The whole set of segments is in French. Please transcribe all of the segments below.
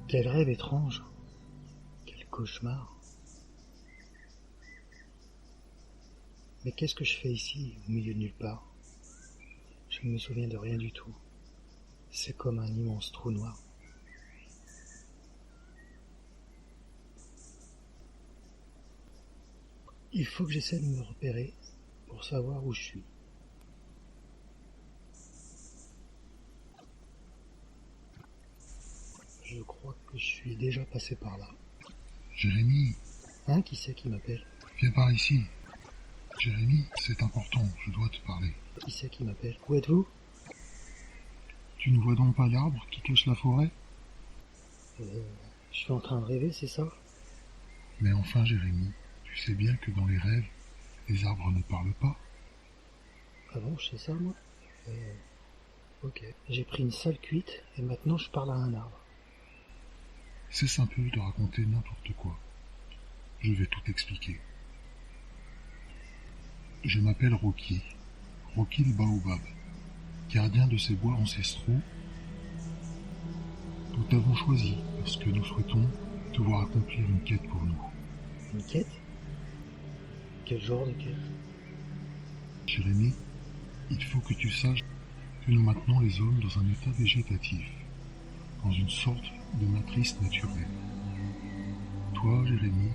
Quel rêve étrange, quel cauchemar. Mais qu'est-ce que je fais ici, au milieu de nulle part? Je ne me souviens de rien du tout. C'est comme un immense trou noir. Il faut que j'essaie de me repérer pour savoir où je suis. Je crois que je suis déjà passé par là. Jérémy, Hein, qui c'est qui m'appelle? viens par ici. Jérémy, c'est important, je dois te parler. Qui c'est qui m'appelle? Où êtes-vous? Tu ne vois donc pas l'arbre qui cache la forêt? Je suis en train de rêver, c'est ça? Mais enfin, Jérémy, tu sais bien que dans les rêves, les arbres ne parlent pas. Ah bon, je sais ça, moi? Ok. J'ai pris une sale cuite et maintenant je parle à un arbre. C'est simple de raconter n'importe quoi. Je vais tout expliquer. Je m'appelle Rocky le baobab, gardien de ces bois ancestraux. Nous t'avons choisi parce que nous souhaitons te voir accomplir une quête pour nous. Une quête? Quel genre de quête? Jérémy, il faut que tu saches que nous maintenons les hommes dans un état végétatif, dans une sorte de matrice naturelle. Toi, Jérémy,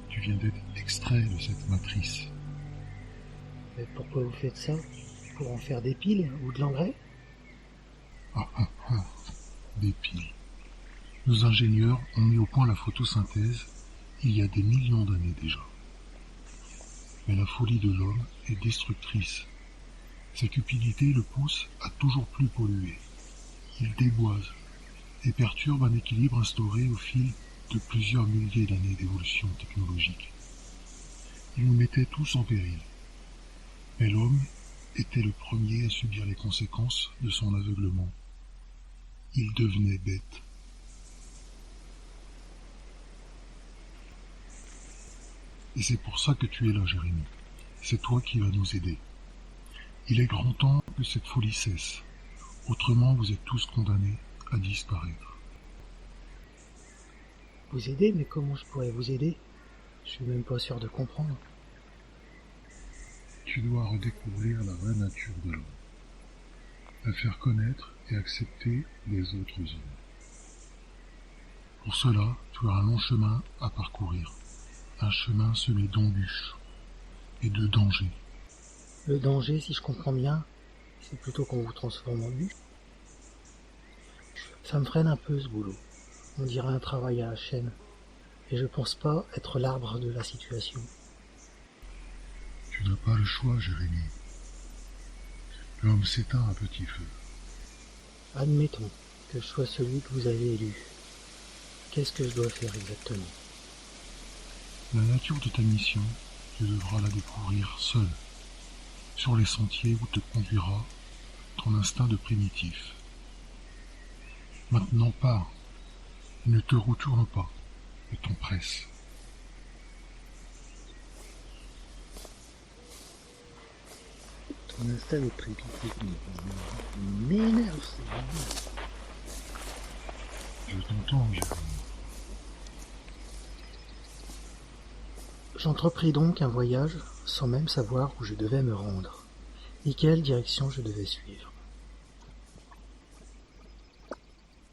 tu viens d'être extrait de cette matrice. Mais pourquoi vous faites ça? Pour en faire des piles ou de l'engrais? Des piles. Nos ingénieurs ont mis au point la photosynthèse il y a des millions d'années déjà. Mais la folie de l'homme est destructrice. Sa cupidité le pousse à toujours plus polluer. Il déboise et perturbe un équilibre instauré au fil de plusieurs milliers d'années d'évolution technologique. Il nous mettait tous en péril. Mais l'homme était le premier à subir les conséquences de son aveuglement. Il devenait bête. Et c'est pour ça que tu es là, Jérémy. C'est toi qui vas nous aider. Il est grand temps que cette folie cesse. Autrement, vous êtes tous condamnés à disparaître. Vous aider? Mais comment je pourrais vous aider? Je suis même pas sûr de comprendre. Tu dois redécouvrir la vraie nature de l'homme. La faire connaître et accepter les autres hommes. Pour cela, tu as un long chemin à parcourir. Un chemin semé d'embûches et de dangers. Le danger, si je comprends bien, c'est plutôt qu'on vous transforme en bûche. Ça me freine un peu ce boulot. On dirait un travail à la chaîne. Et je pense pas être l'arbre de la situation. Tu n'as pas le choix, Jérémy. L'homme s'éteint à petit feu. Admettons que je sois celui que vous avez élu. Qu'est-ce que je dois faire exactement? La nature de ta mission, tu devras la découvrir seul, sur les sentiers où te conduira ton instinct de primitif. Maintenant pars, et ne te retourne pas, et t'empresse. Ton instinct de primitif m'énerve, c'est Je t'entends, Jérémy. J'entrepris donc un voyage sans même savoir où je devais me rendre, ni quelle direction je devais suivre.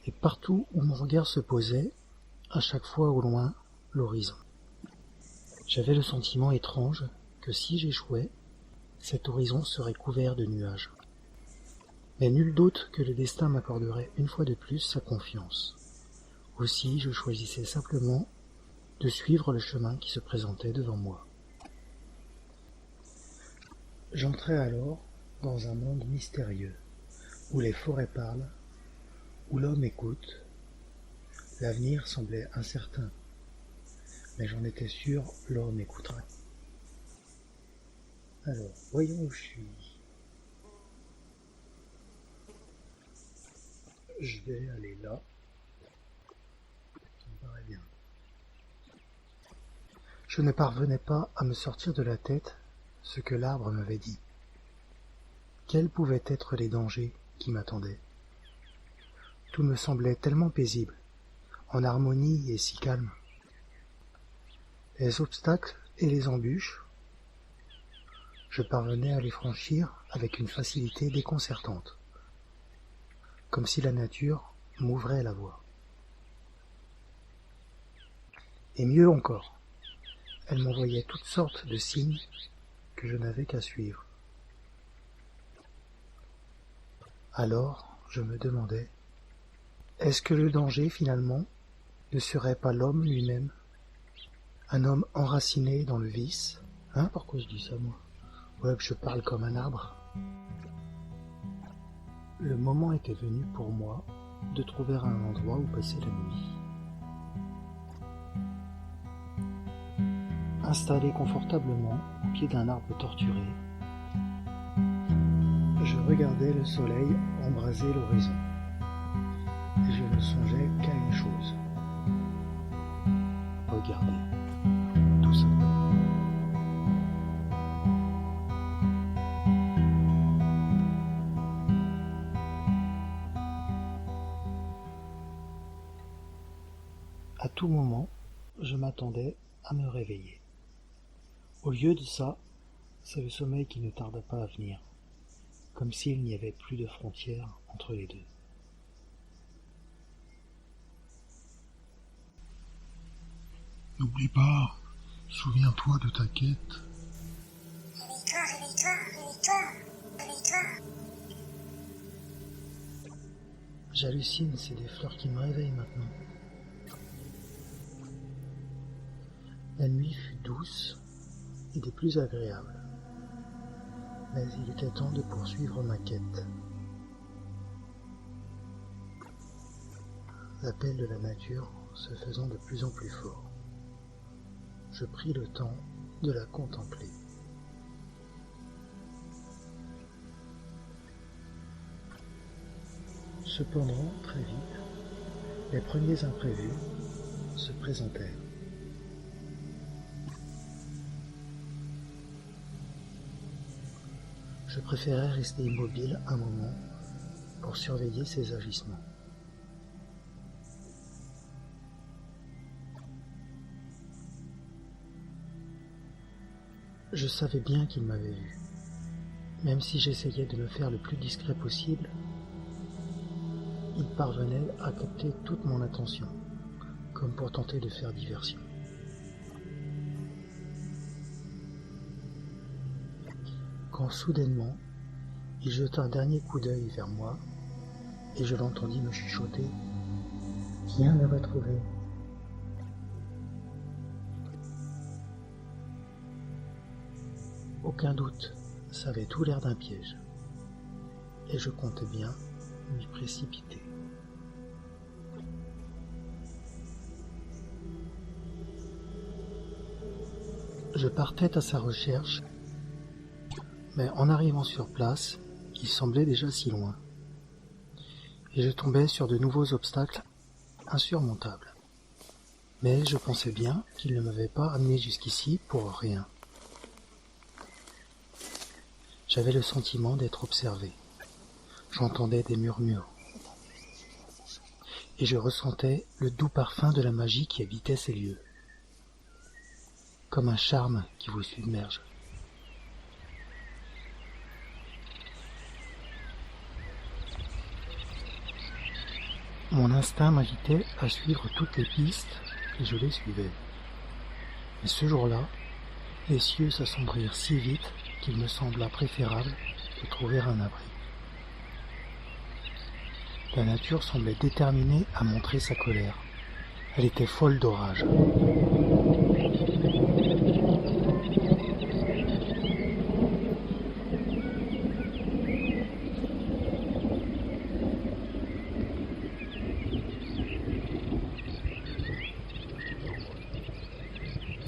Et partout où mon regard se posait, à chaque fois au loin, l'horizon. J'avais le sentiment étrange que si j'échouais, cet horizon serait couvert de nuages. Mais nul doute que le destin m'accorderait une fois de plus sa confiance. Aussi je choisissais simplement de suivre le chemin qui se présentait devant moi. J'entrais alors dans un monde mystérieux, où les forêts parlent, où l'homme écoute. L'avenir semblait incertain, mais j'en étais sûr, l'homme écouterait. Alors, voyons où je suis. Je vais aller là. Ça me paraît bien. Je ne parvenais pas à me sortir de la tête ce que l'arbre m'avait dit. Quels pouvaient être les dangers qui m'attendaient? Tout me semblait tellement paisible, en harmonie et si calme. Les obstacles et les embûches, je parvenais à les franchir avec une facilité déconcertante, comme si la nature m'ouvrait la voie. Et mieux encore, elle m'envoyait toutes sortes de signes que je n'avais qu'à suivre. Alors, je me demandais, est-ce que le danger, finalement, ne serait pas l'homme lui-même? Un homme enraciné dans le vice? Pourquoi je dis ça, moi? Ouais, que je parle comme un arbre. Le moment était venu pour moi de trouver un endroit où passer la nuit. Installé confortablement au pied d'un arbre torturé, je regardais le soleil embraser l'horizon, et je ne songeais qu'à une chose. Regardez, tout simplement. À tout moment, je m'attendais à me réveiller. Au lieu de ça, c'est le sommeil qui ne tarda pas à venir, comme s'il n'y avait plus de frontières entre les deux. N'oublie pas, souviens-toi de ta quête. Réveille-toi, réveille-toi, réveille-toi, réveille-toi. J'hallucine, c'est des fleurs qui me réveillent maintenant. La nuit fut douce et des plus agréables, mais il était temps de poursuivre ma quête. L'appel de la nature se faisant de plus en plus fort, je pris le temps de la contempler. Cependant, très vite, les premiers imprévus se présentèrent. Je préférais rester immobile un moment pour surveiller ses agissements. Je savais bien qu'il m'avait vu, même si j'essayais de me faire le plus discret possible. Il parvenait à capter toute mon attention, comme pour tenter de faire diversion. Quand soudainement, il jeta un dernier coup d'œil vers moi, et je l'entendis me chuchoter « Viens me retrouver !» Aucun doute, ça avait tout l'air d'un piège, et je comptais bien m'y précipiter. Je partais à sa recherche, mais en arrivant sur place, il semblait déjà si loin, et je tombais sur de nouveaux obstacles insurmontables. Mais je pensais bien qu'il ne m'avait pas amené jusqu'ici pour rien. J'avais le sentiment d'être observé. J'entendais des murmures, et je ressentais le doux parfum de la magie qui habitait ces lieux, comme un charme qui vous submerge. Mon instinct m'invitait à suivre toutes les pistes et je les suivais. Mais ce jour-là, les cieux s'assombrirent si vite qu'il me sembla préférable de trouver un abri. La nature semblait déterminée à montrer sa colère. Elle était folle d'orage.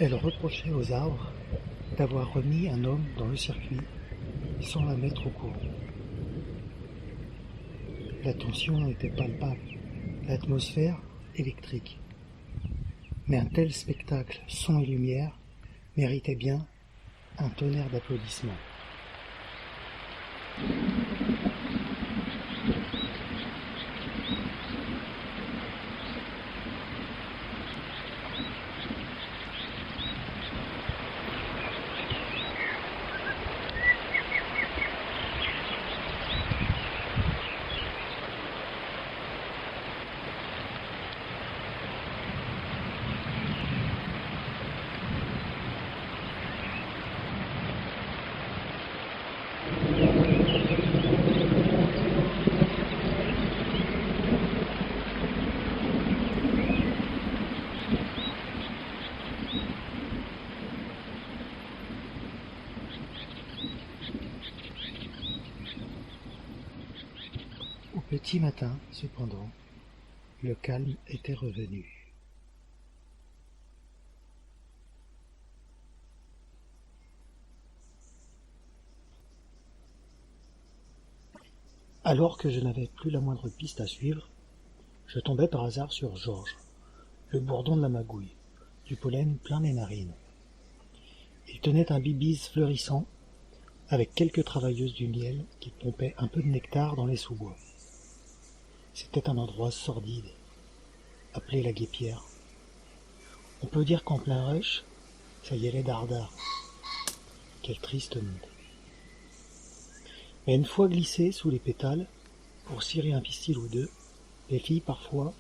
Elle reprochait aux arbres d'avoir remis un homme dans le circuit sans la mettre au courant. La tension était palpable, l'atmosphère électrique. Mais un tel spectacle, son et lumière, méritait bien un tonnerre d'applaudissements. petit matin, cependant, le calme était revenu. Alors que je n'avais plus la moindre piste à suivre, je tombais par hasard sur Georges, le bourdon de la magouille, du pollen plein les narines. Il tenait un bibise fleurissant, avec quelques travailleuses du miel qui pompaient un peu de nectar dans les sous-bois. C'était un endroit sordide, appelé la Guêpière. On peut dire qu'en plein rush, ça y allait dardard. Quel triste monde. Mais une fois glissées sous les pétales, pour cirer un pistil ou deux, les filles parfois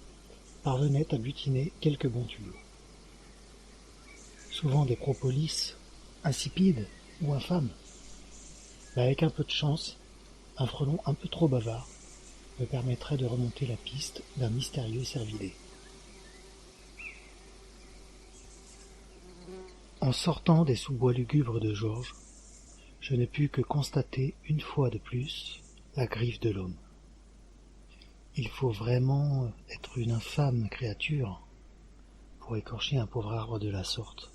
parvenaient à butiner quelques bons tuyaux. Souvent des propos lisses, insipides ou infâmes. Mais avec un peu de chance, un frelon un peu trop bavard me permettrait de remonter la piste d'un mystérieux cervidé. En sortant des sous-bois lugubres de Georges, je ne pus que constater une fois de plus la griffe de l'homme. Il faut vraiment être une infâme créature pour écorcher un pauvre arbre de la sorte.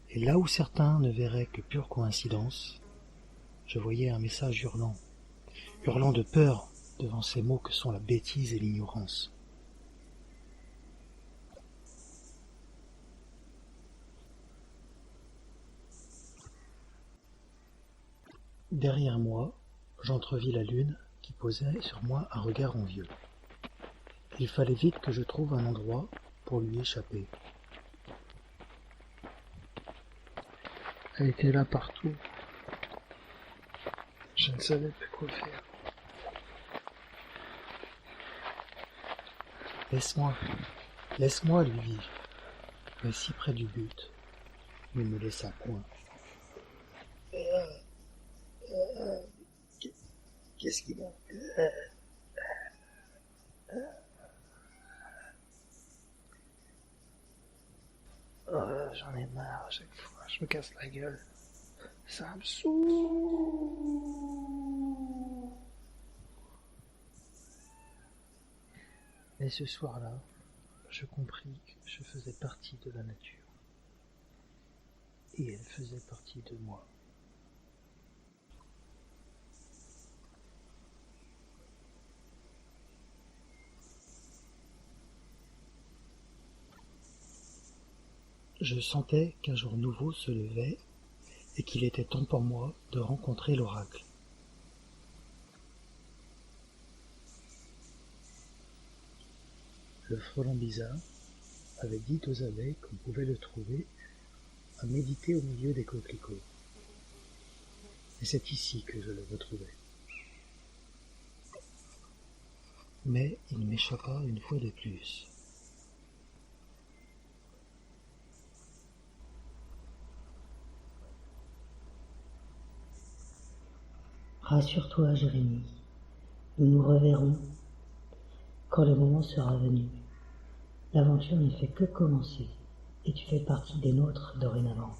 Et là où certains ne verraient que pure coïncidence, je voyais un message hurlant de peur devant ces mots que sont la bêtise et l'ignorance. Derrière moi, j'entrevis la lune qui posait sur moi un regard envieux. Il fallait vite que je trouve un endroit pour lui échapper. Elle était là partout. Je ne savais plus quoi faire. Laisse-moi, lui dis-je, mais si près du but, il ne me laissa point. Qu'est-ce qu'il a? J'en ai marre à chaque fois, je me casse la gueule. Ça me saoule. Mais ce soir-là, je compris que je faisais partie de la nature. Et elle faisait partie de moi. Je sentais qu'un jour nouveau se levait et qu'il était temps pour moi de rencontrer l'oracle. Le frelon bizarre avait dit aux abeilles qu'on pouvait le trouver à méditer au milieu des coquelicots. Et c'est ici que je le retrouvais. Mais il m'échappa une fois de plus. Rassure-toi, Jérémie, nous nous reverrons quand le moment sera venu. L'aventure ne fait que commencer, et tu fais partie des nôtres dorénavant.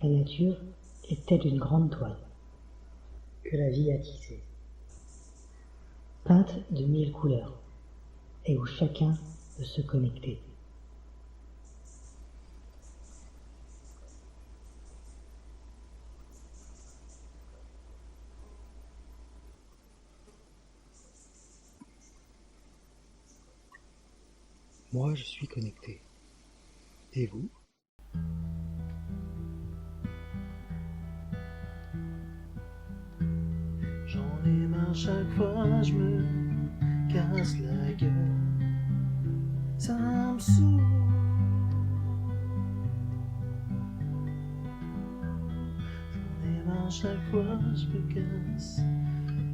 La nature est telle une grande toile que la vie a tissée, peinte de 1000 couleurs, et où chacun peut se connecter. Moi, je suis connecté. Et vous? J'en ai marre, chaque fois je me casse la gueule. Ça me saoule. J'en ai marre, chaque fois je me casse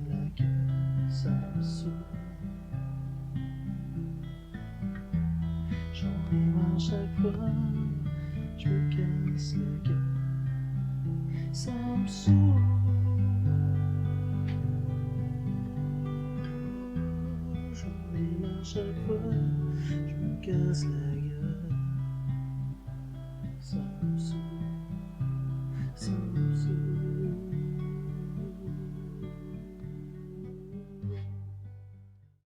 la gueule. Ça me saoule. J'en ai marre, chaque fois je me casse la gueule. Ça me saoule. Chaque fois, je me casse la